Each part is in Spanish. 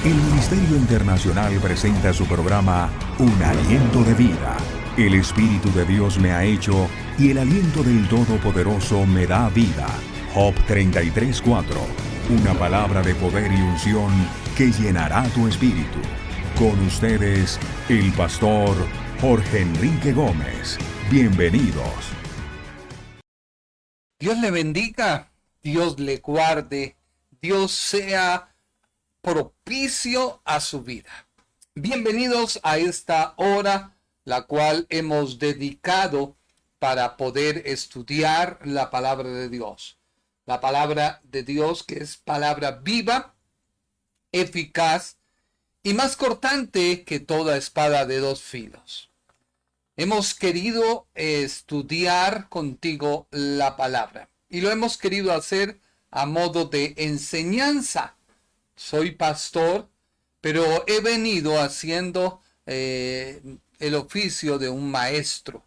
El Ministerio Internacional presenta su programa Un Aliento de Vida. El Espíritu de Dios me ha hecho y el aliento del Todopoderoso me da vida. Job 33:4. Una palabra de poder y unción que llenará tu espíritu. Con ustedes, el pastor Jorge Enrique Gómez. Bienvenidos. Dios le bendiga, Dios le guarde, Dios sea propicio a su vida. Bienvenidos a esta hora, la cual hemos dedicado para poder estudiar la palabra de Dios. La palabra de Dios, que es palabra viva, eficaz y más cortante que toda espada de dos filos. Hemos querido estudiar contigo la palabra y lo hemos querido hacer a modo de enseñanza. Soy pastor, pero he venido haciendo el oficio de un maestro.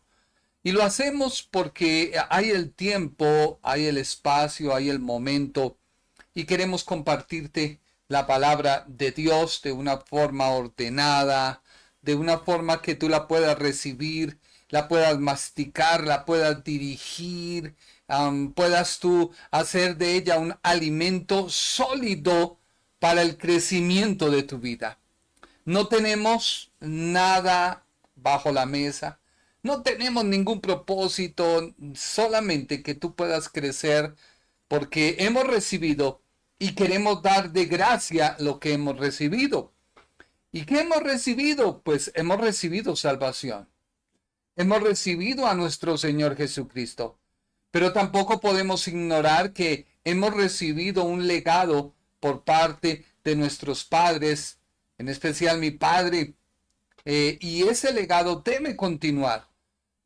Y lo hacemos porque hay el tiempo, hay el espacio, hay el momento y queremos compartirte la palabra de Dios de una forma ordenada, de una forma que tú la puedas recibir, la puedas masticar, la puedas dirigir, puedas tú hacer de ella un alimento sólido para el crecimiento de tu vida. No tenemos nada bajo la mesa, no tenemos ningún propósito, solamente que tú puedas crecer porque hemos recibido y queremos dar de gracia lo que hemos recibido. ¿Y qué hemos recibido? Pues hemos recibido salvación. Hemos recibido a nuestro Señor Jesucristo. Pero tampoco podemos ignorar que hemos recibido un legado por parte de nuestros padres, en especial mi padre, y ese legado debe continuar.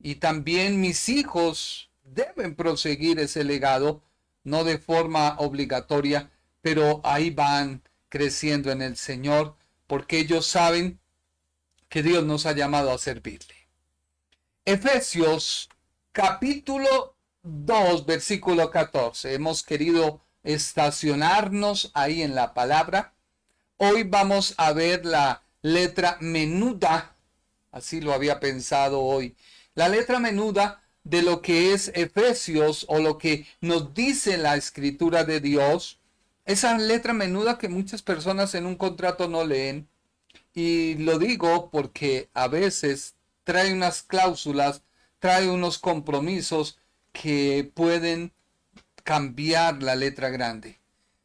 Y también mis hijos deben proseguir ese legado, no de forma obligatoria, pero ahí van creciendo en el Señor, porque ellos saben que Dios nos ha llamado a servirle. Efesios capítulo 2, versículo 14. Hemos querido estacionarnos ahí en la palabra. Hoy vamos a ver la letra menuda, así lo había pensado hoy, la letra menuda de lo que es Efesios o lo que nos dice la escritura de Dios. Esa letra menuda que muchas personas en un contrato no leen. Y lo digo porque a veces trae unas cláusulas, trae unos compromisos que pueden cambiar la letra grande.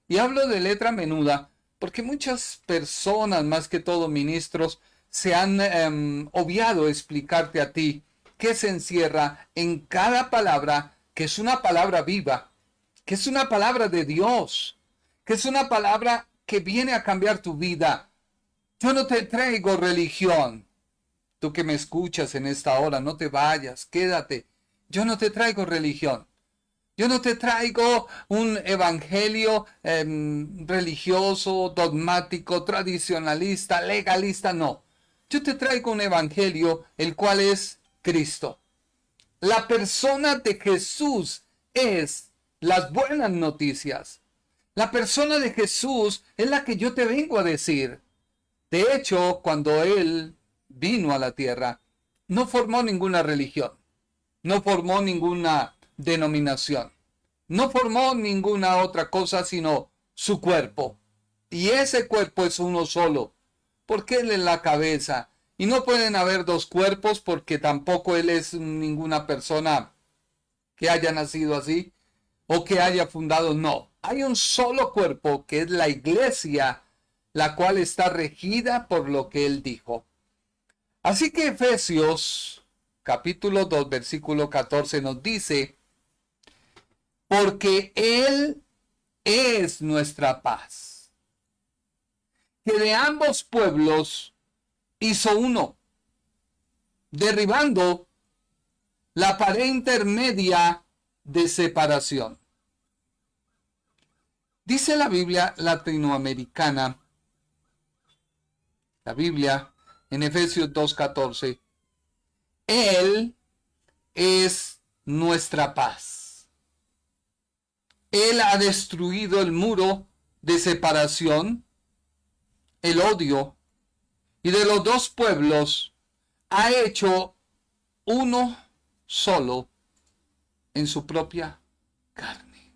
Y hablo de letra menuda porque muchas personas, más que todo ministros, se han obviado explicarte a ti qué se encierra en cada palabra, que es una palabra viva, que es una palabra de Dios, que es una palabra que viene a cambiar tu vida. Yo no te traigo religión. Tú que me escuchas en esta hora, no te vayas, quédate. Yo no te traigo religión. Yo no te traigo un evangelio religioso, dogmático, tradicionalista, legalista, no. Yo te traigo un evangelio, el cual es Cristo. La persona de Jesús es las buenas noticias. La persona de Jesús es la que yo te vengo a decir. De hecho, cuando Él vino a la tierra, no formó ninguna religión, no formó ninguna denominación, no formó ninguna otra cosa sino su cuerpo. Y ese cuerpo es uno solo, porque Él es la cabeza. Y no pueden haber dos cuerpos porque tampoco Él es ninguna persona que haya nacido así o que haya fundado. No, hay un solo cuerpo que es la iglesia, la cual está regida por lo que Él dijo. Así que Efesios capítulo 2 versículo 14 nos dice: porque Él es nuestra paz, que de ambos pueblos hizo uno, derribando la pared intermedia de separación. Dice la Biblia latinoamericana, la Biblia en Efesios 2:14, Él es nuestra paz. Él ha destruido el muro de separación el odio y de los dos pueblos ha hecho uno solo en su propia carne.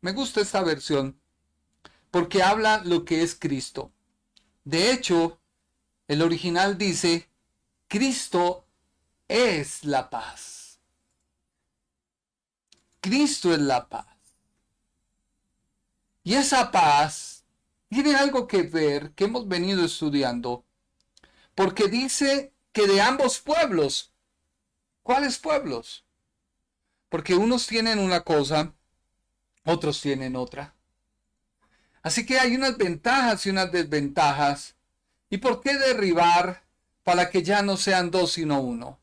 Me gusta esta versión porque habla lo que es Cristo. De hecho, el original dice, Cristo es la paz. Cristo es la paz. Y esa paz tiene algo que ver, que hemos venido estudiando, porque dice que de ambos pueblos. ¿Cuáles pueblos? Porque unos tienen una cosa, otros tienen otra. Así que hay unas ventajas y unas desventajas. ¿Y por qué derribar para que ya no sean dos sino uno?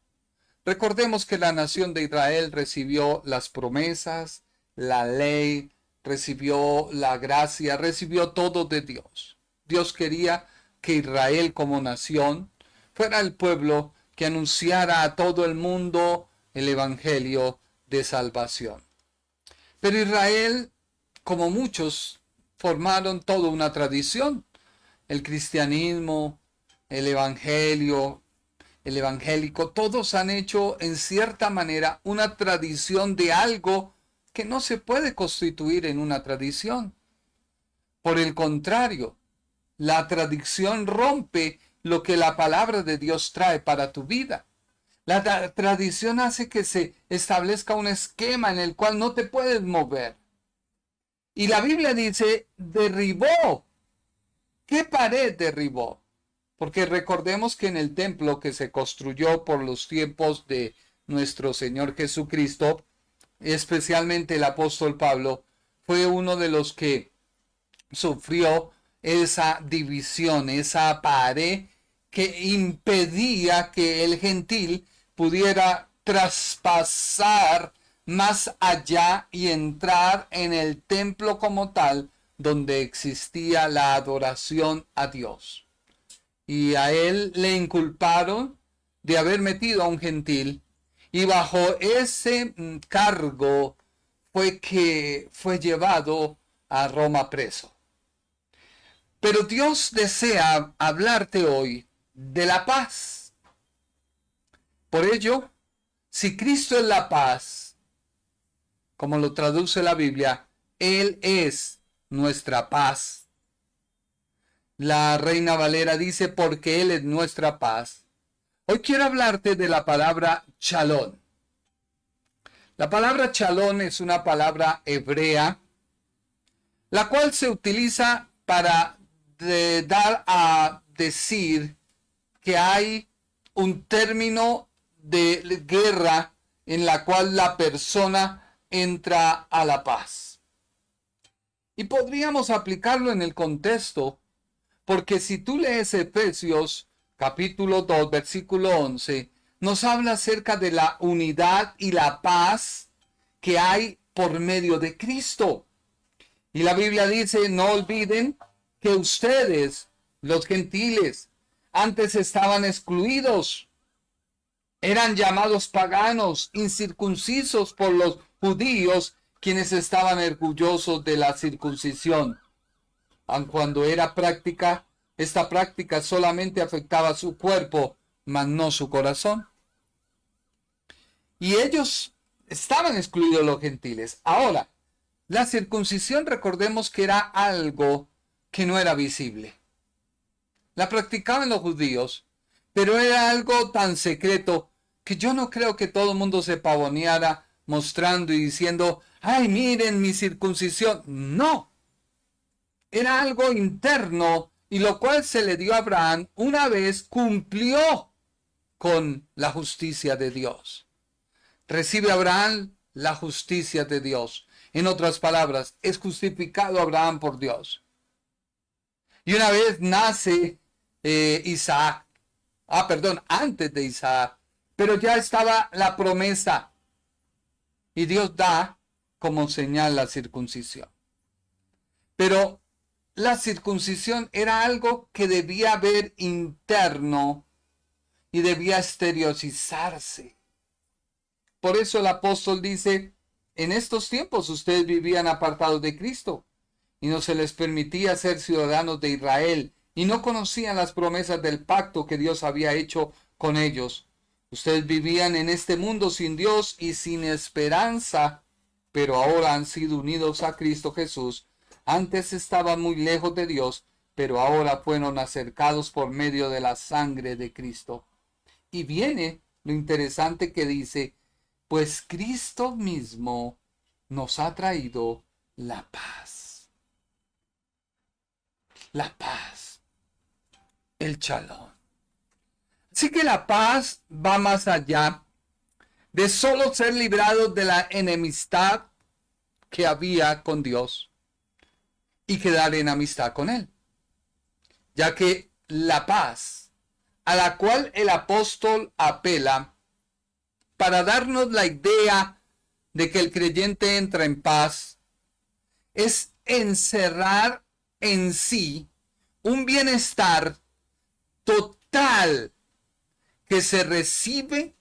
Recordemos que la nación de Israel recibió las promesas, la ley, recibió la gracia, recibió todo de Dios. Dios quería que Israel como nación fuera el pueblo que anunciara a todo el mundo el evangelio de salvación. Pero Israel, como muchos, formaron toda una tradición. El cristianismo, el evangelio, el evangélico, todos han hecho en cierta manera una tradición de algo que no se puede constituir en una tradición. Por el contrario, la tradición rompe lo que la palabra de Dios trae para tu vida. La tradición hace que se establezca un esquema en el cual no te puedes mover. Y la Biblia dice, derribó. ¿Qué pared derribó? Porque recordemos que en el templo que se construyó por los tiempos de nuestro Señor Jesucristo, especialmente el apóstol Pablo, fue uno de los que sufrió esa división, esa pared que impedía que el gentil pudiera traspasar más allá y entrar en el templo como tal, donde existía la adoración a Dios. Y a él le inculparon de haber metido a un gentil, y bajo ese cargo fue que fue llevado a Roma preso. Pero Dios desea hablarte hoy de la paz. Por ello, si Cristo es la paz, como lo traduce la Biblia, Él es nuestra paz. La Reina Valera dice, porque Él es nuestra paz. Hoy quiero hablarte de la palabra shalom. La palabra shalom es una palabra hebrea, la cual se utiliza para dar a decir que hay un término de guerra en la cual la persona entra a la paz. Y podríamos aplicarlo en el contexto, porque si tú lees Efesios capítulo 2, versículo 11, nos habla acerca de la unidad y la paz que hay por medio de Cristo. Y la Biblia dice, no olviden que ustedes, los gentiles, antes estaban excluidos, eran llamados paganos, incircuncisos por los judíos, quienes estaban orgullosos de la circuncisión. Aun cuando era práctica, esta práctica solamente afectaba su cuerpo, mas no su corazón. Y ellos estaban excluidos los gentiles. Ahora, la circuncisión, recordemos que era algo que no era visible. La practicaban los judíos, pero era algo tan secreto que yo no creo que todo el mundo se pavoneara mostrando y diciendo, ¡ay, miren mi circuncisión! No. Era algo interno, y lo cual se le dio a Abraham una vez cumplió con la justicia de Dios. Recibe Abraham la justicia de Dios. En otras palabras, es justificado Abraham por Dios. Y una vez nace Isaac. Antes de Isaac. Pero ya estaba la promesa. Y Dios da como señal la circuncisión. Pero la circuncisión era algo que debía haber interno y debía exteriorizarse. Por eso el apóstol dice, en estos tiempos ustedes vivían apartados de Cristo y no se les permitía ser ciudadanos de Israel y no conocían las promesas del pacto que Dios había hecho con ellos. Ustedes vivían en este mundo sin Dios y sin esperanza, pero ahora han sido unidos a Cristo Jesús. Antes estaban muy lejos de Dios, pero ahora fueron acercados por medio de la sangre de Cristo. Y viene lo interesante que dice, pues Cristo mismo nos ha traído la paz. La paz. El shalom. Así que la paz va más allá de solo ser librados de la enemistad que había con Dios y quedar en amistad con Él. Ya que la paz a la cual el apóstol apela para darnos la idea de que el creyente entra en paz es encerrar en sí un bienestar total que se recibe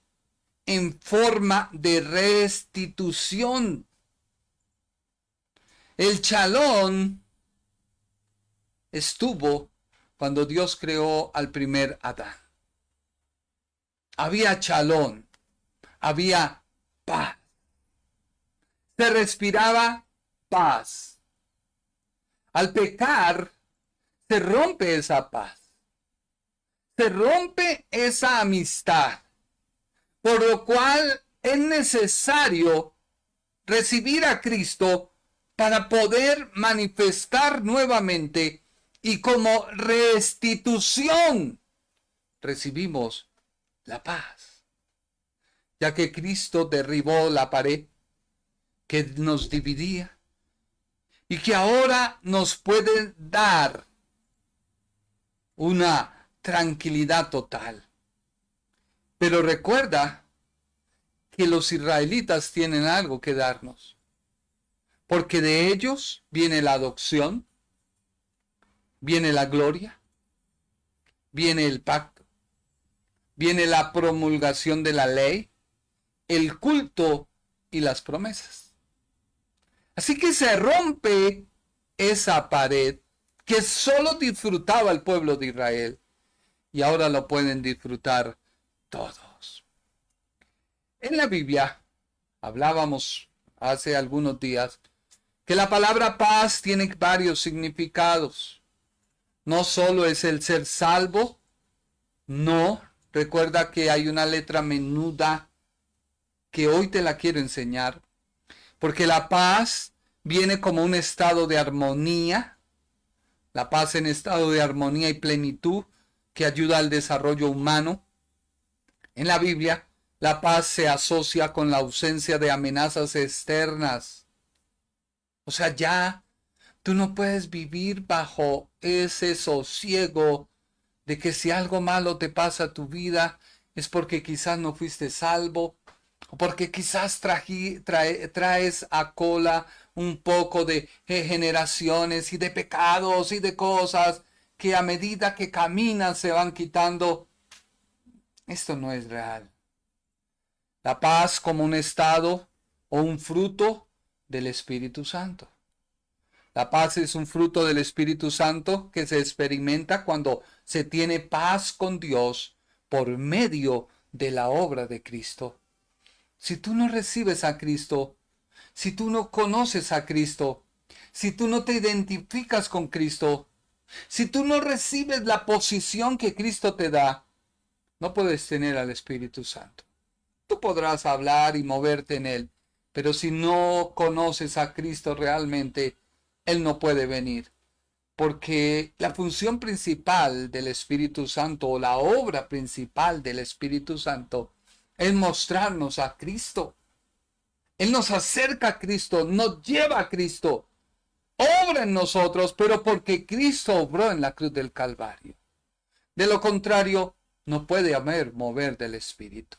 en forma de restitución. El shalom estuvo cuando Dios creó al primer Adán. Había shalom, había paz. Se respiraba paz. Al pecar, se rompe esa paz. Se rompe esa amistad. Por lo cual es necesario recibir a Cristo para poder manifestar nuevamente y como restitución recibimos la paz. Ya que Cristo derribó la pared que nos dividía y que ahora nos puede dar una tranquilidad total. Pero recuerda que los israelitas tienen algo que darnos, porque de ellos viene la adopción, viene la gloria, viene el pacto, viene la promulgación de la ley, el culto y las promesas. Así que se rompe esa pared que solo disfrutaba el pueblo de Israel y ahora lo pueden disfrutar todos. En la Biblia hablábamos hace algunos días que la palabra paz tiene varios significados. No solo es el ser salvo, no. Recuerda que hay una letra menuda que hoy te la quiero enseñar, porque la paz viene como un estado de armonía, la paz en estado de armonía y plenitud que ayuda al desarrollo humano. En la Biblia, la paz se asocia con la ausencia de amenazas externas. O sea, ya tú no puedes vivir bajo ese sosiego de que si algo malo te pasa a tu vida es porque quizás no fuiste salvo o porque quizás traes a cola un poco de generaciones y de pecados y de cosas que a medida que caminan se van quitando. Esto no es real. La paz como un estado o un fruto del Espíritu Santo. La paz es un fruto del Espíritu Santo que se experimenta cuando se tiene paz con Dios por medio de la obra de Cristo. Si tú no recibes a Cristo, si tú no conoces a Cristo, si tú no te identificas con Cristo, si tú no recibes la posición que Cristo te da, no puedes tener al Espíritu Santo. Tú podrás hablar y moverte en Él, pero si no conoces a Cristo realmente, Él no puede venir. Porque la función principal del Espíritu Santo o la obra principal del Espíritu Santo es mostrarnos a Cristo. Él nos acerca a Cristo, nos lleva a Cristo, obra en nosotros, pero porque Cristo obró en la cruz del Calvario. De lo contrario, no puede haber mover del Espíritu.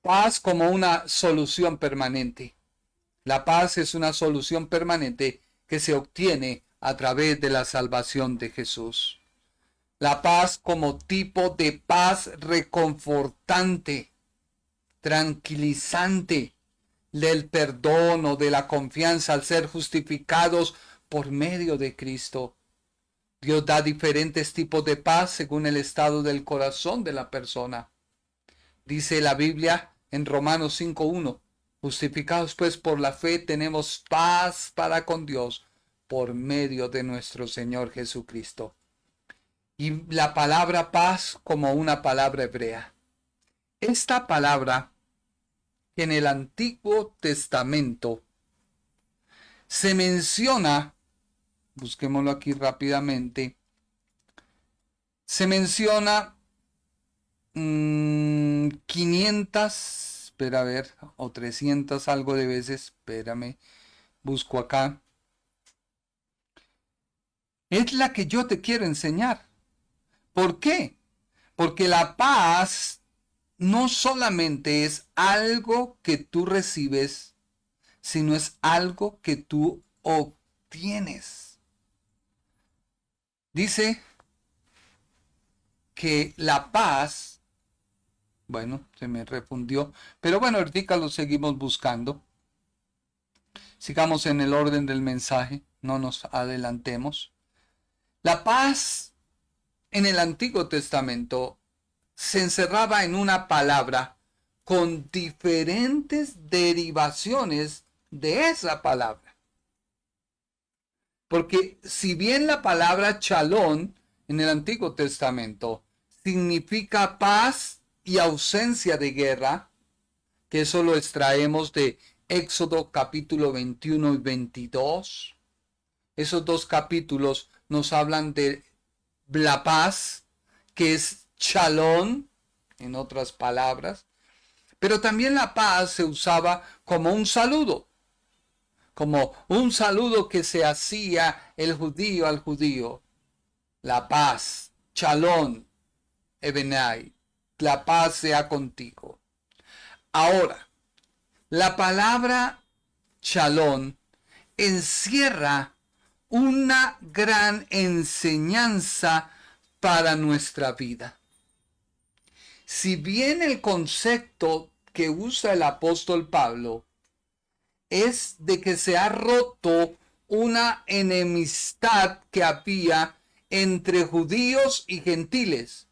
Paz como una solución permanente. La paz es una solución permanente que se obtiene a través de la salvación de Jesús. La paz como tipo de paz reconfortante, tranquilizante, del perdón o de la confianza al ser justificados por medio de Cristo. Dios da diferentes tipos de paz según el estado del corazón de la persona. Dice la Biblia en Romanos 5:1, justificados pues por la fe tenemos paz para con Dios por medio de nuestro Señor Jesucristo. Y la palabra paz como una palabra hebrea. Esta palabra que en el Antiguo Testamento se menciona, busquémoslo aquí rápidamente, se menciona 500, espera a ver, o 300 algo de veces, espérame, busco acá. Es la que yo te quiero enseñar. ¿Por qué? Porque la paz no solamente es algo que tú recibes, sino es algo que tú obtienes. Dice que la paz, bueno, se me refundió, pero bueno, ahorita lo seguimos buscando. Sigamos en el orden del mensaje, no nos adelantemos. La paz en el Antiguo Testamento se encerraba en una palabra con diferentes derivaciones de esa palabra. Porque si bien la palabra shalom en el Antiguo Testamento significa paz y ausencia de guerra, que eso lo extraemos de Éxodo capítulo 21 y 22. Esos dos capítulos nos hablan de la paz, que es shalom, en otras palabras, pero también la paz se usaba como un saludo que se hacía el judío al judío. La paz, shalom, ebenai, la paz sea contigo. Ahora, la palabra shalom encierra una gran enseñanza para nuestra vida. Si bien el concepto que usa el apóstol Pablo es de que se ha roto una enemistad que había entre judíos y gentiles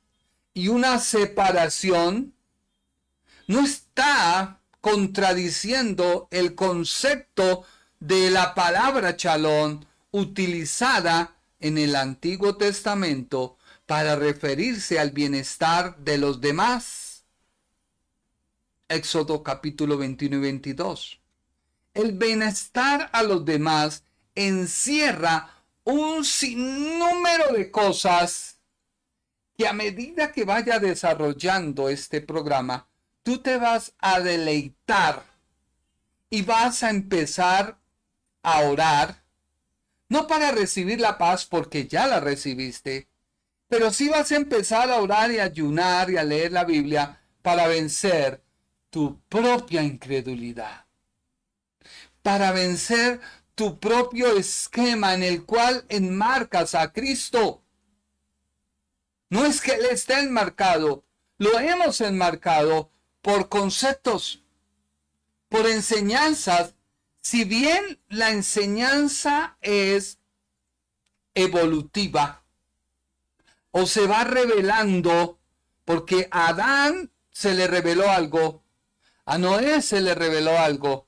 y una separación, no está contradiciendo el concepto de la palabra shalom utilizada en el Antiguo Testamento para referirse al bienestar de los demás. Éxodo capítulo 21 y 22. El bienestar a los demás encierra un sinnúmero de cosas que a medida que vaya desarrollando este programa, tú te vas a deleitar y vas a empezar a orar, no para recibir la paz porque ya la recibiste, pero sí vas a empezar a orar y a ayunar y a leer la Biblia para vencer tu propia incredulidad, para vencer tu propio esquema en el cual enmarcas a Cristo. No es que Él esté enmarcado, lo hemos enmarcado por conceptos, por enseñanzas. Si bien la enseñanza es evolutiva o se va revelando, porque a Adán se le reveló algo, a Noé se le reveló algo,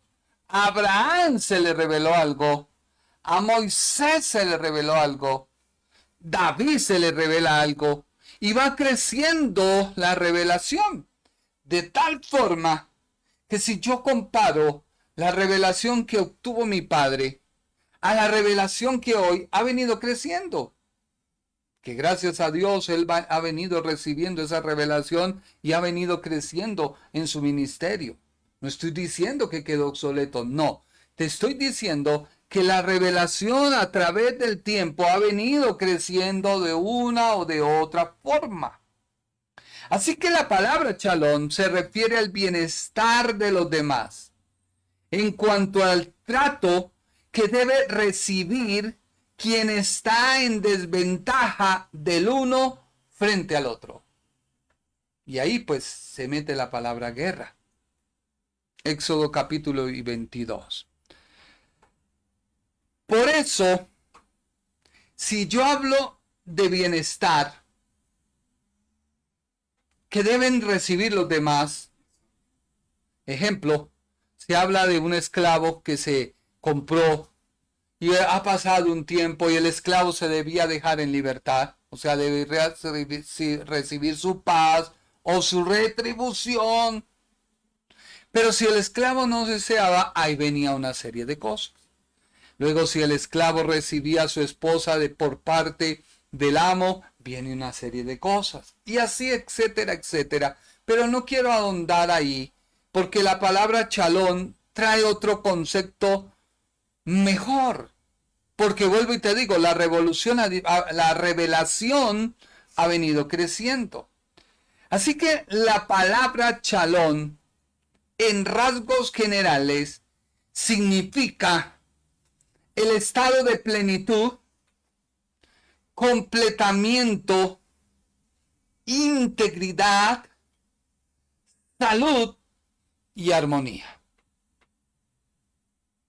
a Abraham se le reveló algo, a Moisés se le reveló algo, David se le revela algo, y va creciendo la revelación, de tal forma que si yo comparo la revelación que obtuvo mi padre a la revelación que hoy ha venido creciendo, que gracias a Dios él ha venido recibiendo esa revelación y ha venido creciendo en su ministerio. No estoy diciendo que quedó obsoleto, no. Te estoy diciendo que la revelación a través del tiempo ha venido creciendo de una o de otra forma. Así que la palabra shalom se refiere al bienestar de los demás en cuanto al trato que debe recibir quien está en desventaja del uno frente al otro. Y ahí pues se mete la palabra guerra. Éxodo capítulo 22. Por eso, si yo hablo de bienestar que deben recibir los demás. Ejemplo, se habla de un esclavo que se compró y ha pasado un tiempo y el esclavo se debía dejar en libertad, o sea, debía recibir su paz o su retribución. Pero si el esclavo no deseaba, ahí venía una serie de cosas. Luego, si el esclavo recibía a su esposa por parte del amo, viene una serie de cosas. Y así, etcétera, etcétera. Pero no quiero ahondar ahí, porque la palabra chalón trae otro concepto mejor. Porque vuelvo y te digo, la revelación ha venido creciendo. Así que la palabra chalón, en rasgos generales, significa el estado de plenitud, completamiento, integridad, salud y armonía.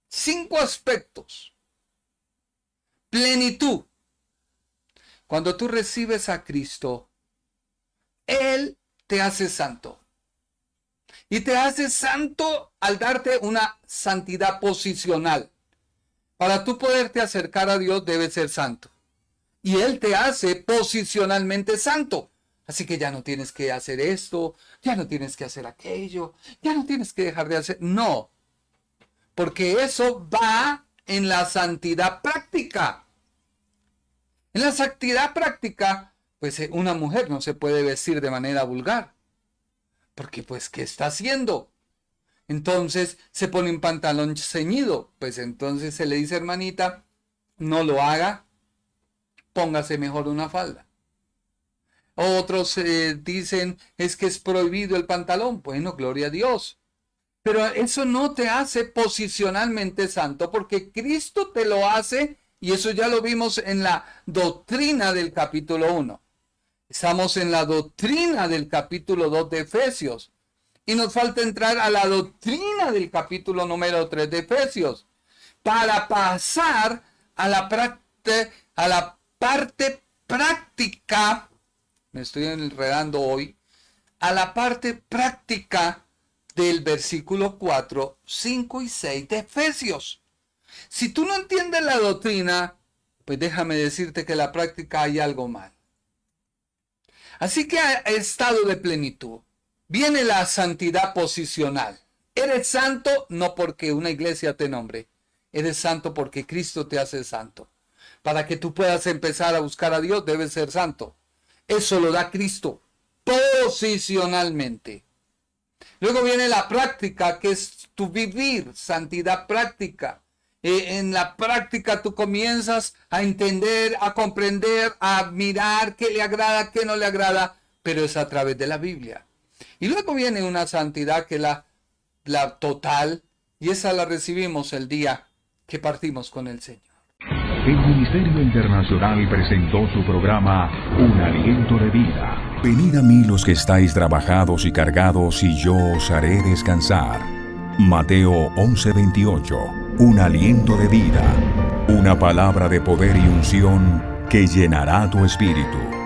5 aspectos. Plenitud. Cuando tú recibes a Cristo, Él te hace santo. Y te hace santo al darte una santidad posicional. Para tú poderte acercar a Dios debes ser santo. Y Él te hace posicionalmente santo. Así que ya no tienes que hacer esto, ya no tienes que hacer aquello, ya no tienes que dejar de hacer. No, porque eso va en la santidad práctica. En la santidad práctica, pues una mujer no se puede vestir de manera vulgar. Porque pues, ¿qué está haciendo? Entonces se pone un pantalón ceñido. Pues entonces se le dice, hermanita, no lo haga, póngase mejor una falda. Otros dicen, es que es prohibido el pantalón. Bueno, gloria a Dios. Pero eso no te hace posicionalmente santo, porque Cristo te lo hace, y eso ya lo vimos en la doctrina del capítulo 1. Estamos en la doctrina del capítulo 2 de Efesios. Y nos falta entrar a la doctrina del capítulo número 3 de Efesios, para pasar a la parte práctica, me estoy enredando hoy, a la parte práctica del versículo 4, 5 y 6 de Efesios. Si tú no entiendes la doctrina, pues déjame decirte que en la práctica hay algo mal. Así que estado de plenitud. Viene la santidad posicional. Eres santo no porque una iglesia te nombre. Eres santo porque Cristo te hace santo. Para que tú puedas empezar a buscar a Dios, debes ser santo. Eso lo da Cristo posicionalmente. Luego viene la práctica, que es tu vivir, santidad práctica. En la práctica tú comienzas a entender, a comprender, a mirar qué le agrada, qué no le agrada, pero es a través de la Biblia. Y luego viene una santidad que es la total, y esa la recibimos el día que partimos con el Señor. El Ministerio Internacional presentó su programa Un Aliento de Vida. Venid a mí los que estáis trabajados y cargados, y yo os haré descansar. Mateo 11:28. Un aliento de vida. Una palabra de poder y unción que llenará tu espíritu.